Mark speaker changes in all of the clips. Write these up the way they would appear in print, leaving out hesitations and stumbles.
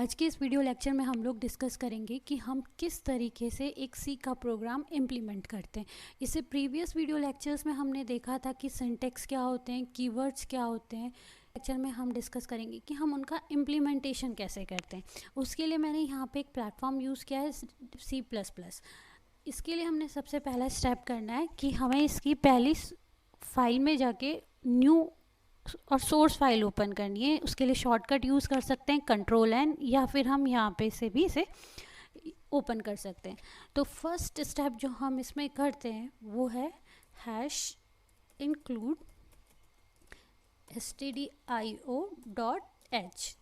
Speaker 1: आज के इस वीडियो लेक्चर में हम लोग डिस्कस करेंगे कि हम किस तरीके से एक सी का प्रोग्राम इम्प्लीमेंट करते हैं। इससे प्रीवियस वीडियो लेक्चर्स में हमने देखा था कि सिंटेक्स क्या होते हैं, कीवर्ड्स क्या होते हैं। लेक्चर में हम डिस्कस करेंगे कि हम उनका इम्प्लीमेंटेशन कैसे करते हैं। उसके लिए मैंने यहाँ पे एक प्लेटफॉर्म यूज़ किया है C++। इसके लिए हमने सबसे पहला स्टेप करना है कि हमें इसकी पहली फाइल में जाके न्यू और सोर्स फाइल ओपन करनी है। उसके लिए शॉर्टकट यूज़ कर सकते हैं Ctrl+N, या फिर हम यहाँ पे से भी इसे ओपन कर सकते हैं। तो फर्स्ट स्टेप जो हम इसमें करते हैं वो है #include stdio.h।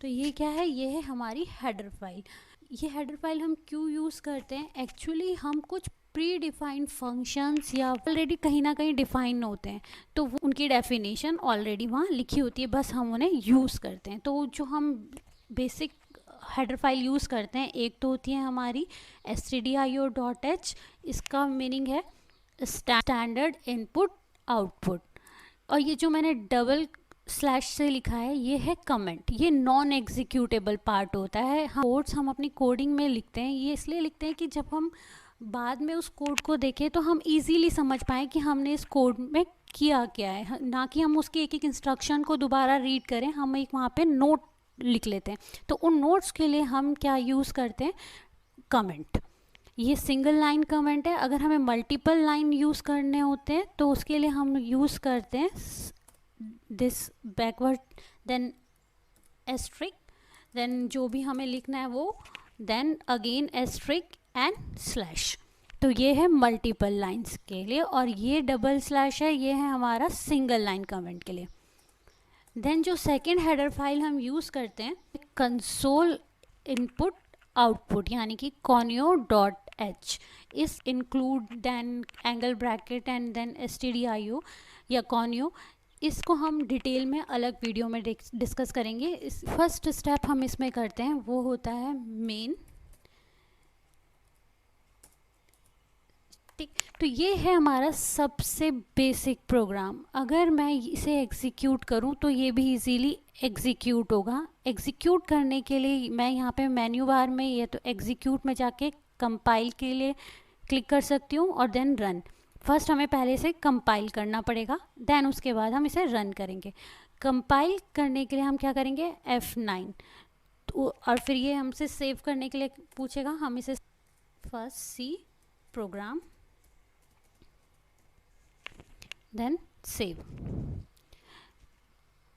Speaker 1: तो ये क्या है? ये है हमारी हेडर फाइल। ये हेडर फाइल हम क्यों यूज़ करते हैं? एक्चुअली हम कुछ प्री डिफाइंड फंक्शंस या ऑलरेडी कहीं ना कहीं डिफाइन होते हैं, तो वो उनकी डेफिनेशन ऑलरेडी वहाँ लिखी होती है, बस हम उन्हें यूज़ करते हैं। तो जो हम बेसिक हेडर फाइल यूज़ करते हैं, एक तो होती है हमारी stdio.h। इसका मीनिंग है स्टैंडर्ड इनपुट आउटपुट। और ये जो मैंने डबल स्लैश से लिखा है ये है कमेंट। ये नॉन एग्जीक्यूटेबल पार्ट होता है। कोड्स हम अपनी कोडिंग में लिखते हैं, ये इसलिए लिखते हैं कि जब हम बाद में उस कोड को देखें तो हम इजीली समझ पाएँ कि हमने इस कोड में किया क्या है, ना कि हम उसके एक एक इंस्ट्रक्शन को दोबारा रीड करें। हम एक वहाँ पे नोट लिख लेते हैं। तो उन नोट्स के लिए हम क्या यूज़ करते हैं? कमेंट। ये सिंगल लाइन कमेंट है। अगर हमें मल्टीपल लाइन यूज़ करने होते हैं तो उसके लिए हम यूज़ करते हैं this backward, then asterisk, then जो भी हमें लिखना है वो, then again asterisk and slash. तो ये है मल्टीपल लाइंस के लिए, और ये डबल स्लैश है, ये है हमारा सिंगल लाइन कमेंट के लिए। देन जो सेकेंड हेडर फाइल हम यूज़ करते हैं कंसोल इनपुट आउटपुट, यानी कि conio.h। इस include then angle bracket and then stdio या conio, इसको हम डिटेल में अलग वीडियो में डिस्कस करेंगे। इस फर्स्ट स्टेप हम इसमें करते हैं वो होता है मेन। ठीक, तो ये है हमारा सबसे बेसिक प्रोग्राम। अगर मैं इसे एग्जीक्यूट करूं तो ये भी इजीली एग्जीक्यूट होगा। एग्जीक्यूट करने के लिए मैं यहाँ पे मेन्यू बार में या तो एग्जीक्यूट में जाके कंपाइल के लिए क्लिक कर सकती हूँ और देन रन। फर्स्ट हमें पहले से कंपाइल करना पड़ेगा, देन उसके बाद हम इसे रन करेंगे। कंपाइल करने के लिए हम क्या करेंगे? F9। तो और फिर ये हमसे सेव करने के लिए पूछेगा। हम इसे first C program then save.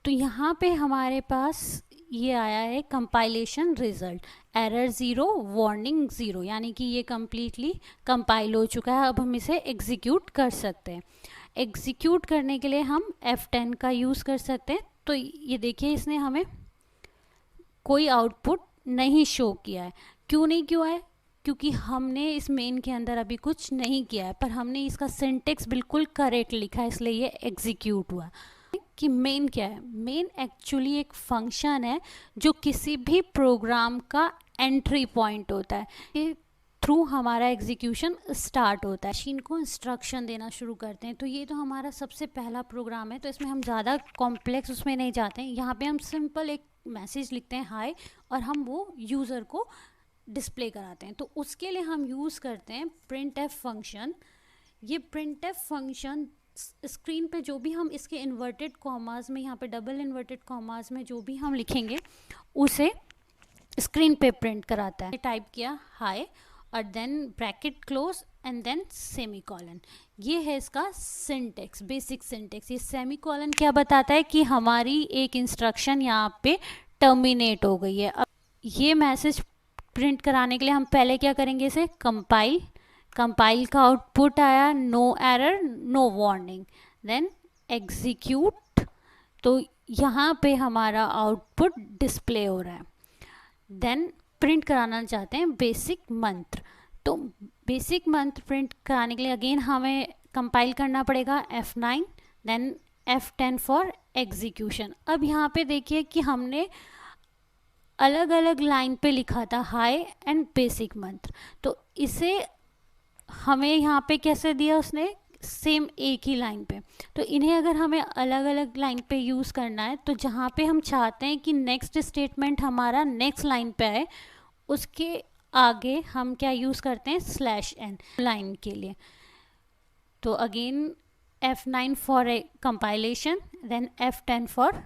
Speaker 1: तो यहाँ पे हमारे पास ये आया है कंपाइलेशन रिजल्ट, एरर 0 वार्निंग 0, यानी कि ये कम्प्लीटली कंपाइल हो चुका है। अब हम इसे एग्जीक्यूट कर सकते हैं। एग्जीक्यूट करने के लिए हम F10 का यूज़ कर सकते हैं। तो ये देखिए इसने हमें कोई आउटपुट नहीं शो किया है। क्यों नहीं किया है? क्योंकि हमने इस मेन के अंदर अभी कुछ नहीं किया है, पर हमने इसका सिंटेक्स बिल्कुल करेक्ट लिखा है, इसलिए ये एग्जीक्यूट हुआ। कि मेन क्या है? मेन एक्चुअली एक फंक्शन है जो किसी भी प्रोग्राम का एंट्री पॉइंट होता है। ये थ्रू हमारा एग्जीक्यूशन स्टार्ट होता है। मशीन को इंस्ट्रक्शन देना शुरू करते हैं। तो ये तो हमारा सबसे पहला प्रोग्राम है, तो इसमें हम ज़्यादा कॉम्प्लेक्स उसमें नहीं जाते हैं। यहाँ पे हम सिंपल एक मैसेज लिखते हैं हाय, और हम वो यूज़र को डिस्प्ले कराते हैं। तो उसके लिए हम यूज़ करते हैं printf फंक्शन। ये printf फंक्शन स्क्रीन पे जो भी हम इसके इन्वर्टेड कॉमास में, यहाँ पे डबल इन्वर्टेड कॉमास में जो भी हम लिखेंगे उसे स्क्रीन पे प्रिंट कराता है। टाइप किया हाय और then bracket close and then semicolon. ये है इसका सिंटेक्स, बेसिक सिंटेक्स। ये सेमीकोलन क्या बताता है? कि हमारी एक इंस्ट्रक्शन यहाँ पे टर्मिनेट हो गई है। अब ये मैसेज प्रिंट कराने के लिए हम पहले क्या करेंगे? इसे कंपाइल। कंपाइल का आउटपुट आया no error no warning, then execute. तो यहाँ पे हमारा आउटपुट डिस्प्ले हो रहा है। देन प्रिंट कराना चाहते हैं बेसिक मंत्र। तो बेसिक मंत्र प्रिंट कराने के लिए अगेन हमें कंपाइल करना पड़ेगा F9, then F10 for execution. अब यहाँ पे देखिए कि हमने अलग अलग लाइन पे लिखा था हाई एंड बेसिक मंत्र। तो इसे हमें यहाँ पे कैसे दिया उसने? सेम एक ही लाइन पे। तो इन्हें अगर हमें अलग अलग लाइन पे यूज़ करना है तो जहाँ पे हम चाहते हैं कि नेक्स्ट स्टेटमेंट हमारा नेक्स्ट लाइन पे आए उसके आगे हम क्या यूज़ करते हैं, /n लाइन के लिए। तो again F9 for compilation, then F10 for,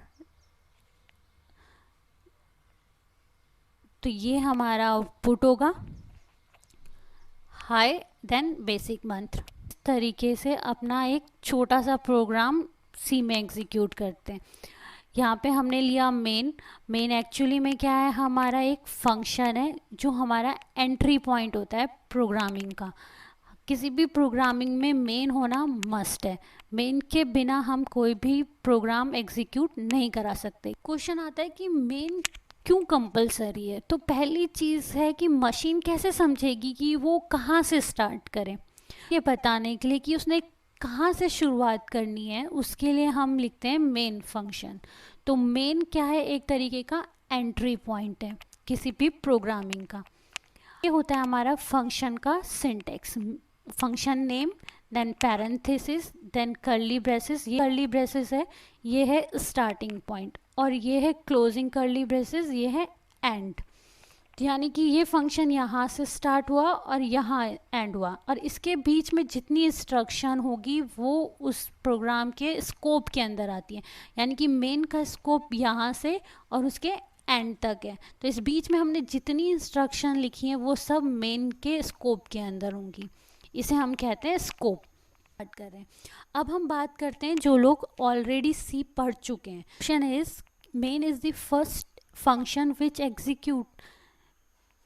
Speaker 1: तो ये हमारा आउटपुट होगा हाई देन बेसिक मंत्र। इस तरीके से अपना एक छोटा सा प्रोग्राम सी में एग्जीक्यूट करते हैं। यहाँ पे हमने लिया मेन एक्चुअली में क्या है, हमारा एक फंक्शन है जो हमारा एंट्री पॉइंट होता है प्रोग्रामिंग का। किसी भी प्रोग्रामिंग में मेन होना मस्ट है। मेन के बिना हम कोई भी प्रोग्राम एग्जीक्यूट नहीं करा सकते। क्वेश्चन आता है कि मेन क्यों कंपलसरी है? तो पहली चीज़ है कि मशीन कैसे समझेगी कि वो कहाँ से स्टार्ट करें। ये बताने के लिए कि उसने कहाँ से शुरुआत करनी है, उसके लिए हम लिखते हैं मेन फंक्शन। तो मेन क्या है, एक तरीके का एंट्री पॉइंट है किसी भी प्रोग्रामिंग का। ये होता है हमारा फंक्शन का syntax, function name, then parenthesis, then curly braces. ये कर्ली ब्रेसेस है, ये है स्टार्टिंग पॉइंट, और ये है क्लोजिंग कर्ली ब्रेसेस, ये है एंड। यानी कि ये फंक्शन यहाँ से स्टार्ट हुआ और यहाँ एंड हुआ, और इसके बीच में जितनी इंस्ट्रक्शन होगी वो उस प्रोग्राम के स्कोप के अंदर आती है। यानी कि मेन का स्कोप यहाँ से और उसके एंड तक है। तो इस बीच में हमने जितनी इंस्ट्रक्शन लिखी हैं वो सब मेन के स्कोप के अंदर होंगी। इसे हम कहते हैं स्कोप। बात कर रहे हैं, अब हम बात करते हैं जो लोग ऑलरेडी सी पढ़ चुके हैं। Question is main is the first function which execute.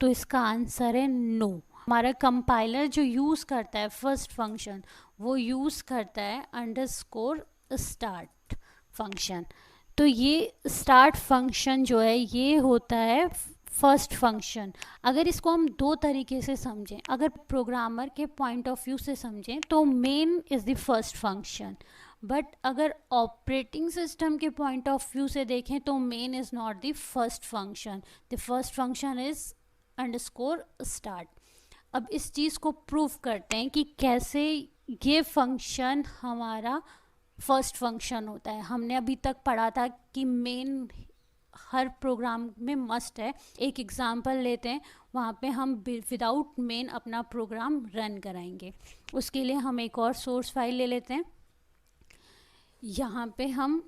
Speaker 1: तो इसका आंसर है नो। हमारा कंपाइलर जो यूज़ करता है फर्स्ट फंक्शन, वो यूज़ करता है _start फंक्शन। तो ये स्टार्ट फंक्शन जो है ये होता है फर्स्ट फंक्शन। अगर इसको हम दो तरीके से समझें, अगर प्रोग्रामर के पॉइंट ऑफ व्यू से समझें तो main is the first function, but अगर ऑपरेटिंग सिस्टम के पॉइंट ऑफ व्यू से देखें तो main is not the first function, the first function is _start। अब इस चीज़ को प्रूव करते हैं कि कैसे ये फंक्शन हमारा फर्स्ट फंक्शन होता है। हमने अभी तक पढ़ा था कि मेन हर प्रोग्राम में मस्ट है। एक एग्जांपल लेते हैं, वहाँ पे हम विदाउट मेन अपना प्रोग्राम रन कराएंगे। उसके लिए हम एक और सोर्स फाइल ले लेते हैं। यहाँ पे हम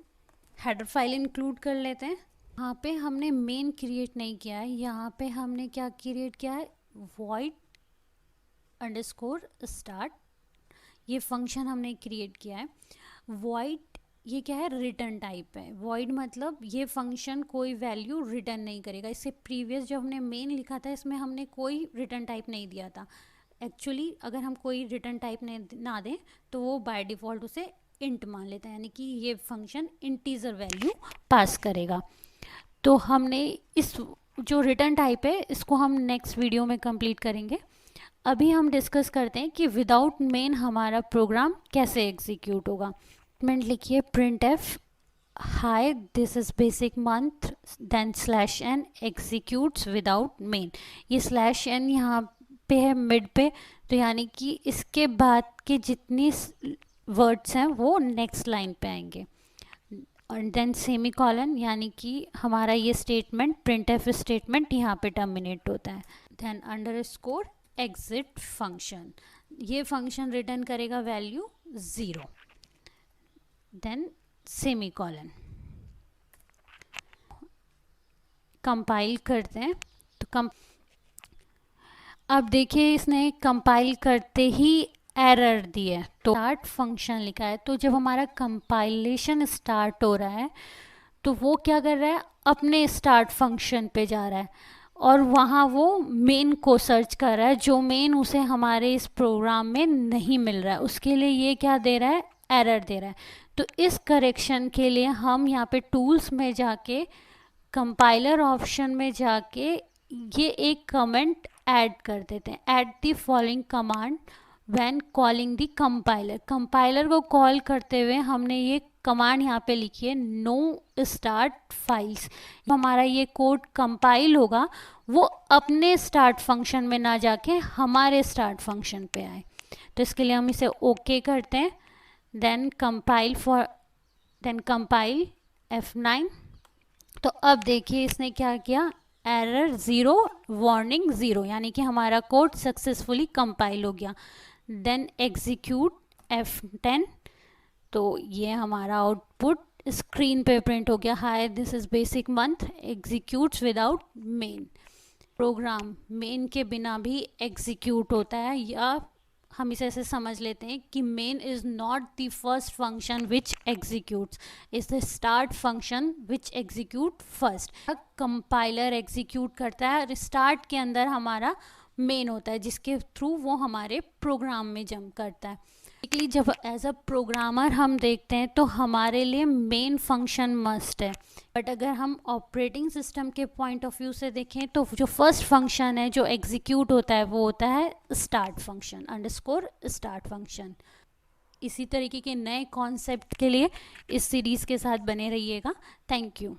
Speaker 1: हेडर फाइल इंक्लूड कर लेते हैं। यहाँ पे हमने मेन क्रिएट नहीं किया है, यहाँ पे हमने क्या क्रिएट किया है, void _start। ये फंक्शन हमने क्रिएट किया है। void ये क्या है, रिटर्न टाइप है। void मतलब ये फंक्शन कोई वैल्यू रिटर्न नहीं करेगा। इससे प्रीवियस जो हमने मेन लिखा था इसमें हमने कोई रिटर्न टाइप नहीं दिया था। एक्चुअली अगर हम कोई रिटर्न टाइप ना दें तो वो बाय डिफ़ॉल्ट उसे इंट मान लेता है, यानी कि ये फंक्शन इंटीजर वैल्यू पास करेगा। तो हमने इस जो रिटर्न टाइप है इसको हम नेक्स्ट वीडियो में कंप्लीट करेंगे। अभी हम डिस्कस करते हैं कि विदाउट मेन हमारा प्रोग्राम कैसे एग्जीक्यूट होगा। स्टेटमेंट लिखिए printf hi this is basic month then /n executes without main. ये /n यहाँ पे है मिड पे, तो यानी कि इसके बाद के जितनी वर्ड्स हैं वो नेक्स्ट लाइन पे आएंगे। और देन सेमी कॉलन, यानी कि हमारा ये स्टेटमेंट printf स्टेटमेंट यहाँ पे टर्मिनेट होता है। देन _exit फंक्शन, ये फंक्शन रिटर्न करेगा value 0। Then semicolon. Compile करते हैं तो अब देखिए इसने कंपाइल करते ही एरर दी है, तो स्टार्ट फंक्शन लिखा है। तो जब हमारा कंपाइलेशन स्टार्ट हो रहा है तो वो क्या कर रहा है, अपने स्टार्ट फंक्शन पे जा रहा है और वहाँ वो मेन को सर्च कर रहा है, जो मेन उसे हमारे इस प्रोग्राम में नहीं मिल रहा है। उसके लिए ये क्या दे रहा है, एरर दे रहा है। तो इस करेक्शन के लिए हम यहाँ पे टूल्स में जाके कंपाइलर ऑप्शन में जाके ये एक कमेंट ऐड कर देते हैं, add the following command when calling the compiler. Compiler को कॉल करते हुए हमने ये कमांड यहाँ पे लिखी है नो स्टार्ट फाइल्स। हमारा ये कोड कंपाइल होगा वो अपने स्टार्ट फंक्शन में ना जाके हमारे स्टार्ट फंक्शन पे आए। तो इसके लिए हम इसे ओके करते हैं, देन कंपाइल F9। तो अब देखिए इसने क्या किया, एरर 0 वार्निंग 0, यानी कि हमारा कोड सक्सेसफुली कंपाइल हो गया। देन एग्जीक्यूट F10, तो ये हमारा आउटपुट स्क्रीन पे प्रिंट हो गया, hi this is basic month executes without main. Programme main के बिना भी एग्जीक्यूट होता है, या हम इसे ऐसे समझ लेते हैं कि main is not the first function which executes, is the start function which execute first. Compiler execute करता है और स्टार्ट के अंदर हमारा मेन होता है जिसके थ्रू वो हमारे प्रोग्राम में जंप करता है। बेसिकली जब एज अ प्रोग्रामर हम देखते हैं तो हमारे लिए मेन फंक्शन मस्ट है, बट अगर हम ऑपरेटिंग सिस्टम के पॉइंट ऑफ व्यू से देखें तो जो फर्स्ट फंक्शन है जो एग्जीक्यूट होता है वो होता है start function, underscore start function. इसी तरीके के नए कॉन्सेप्ट के लिए इस सीरीज़ के साथ बने रहिएगा। Thank you.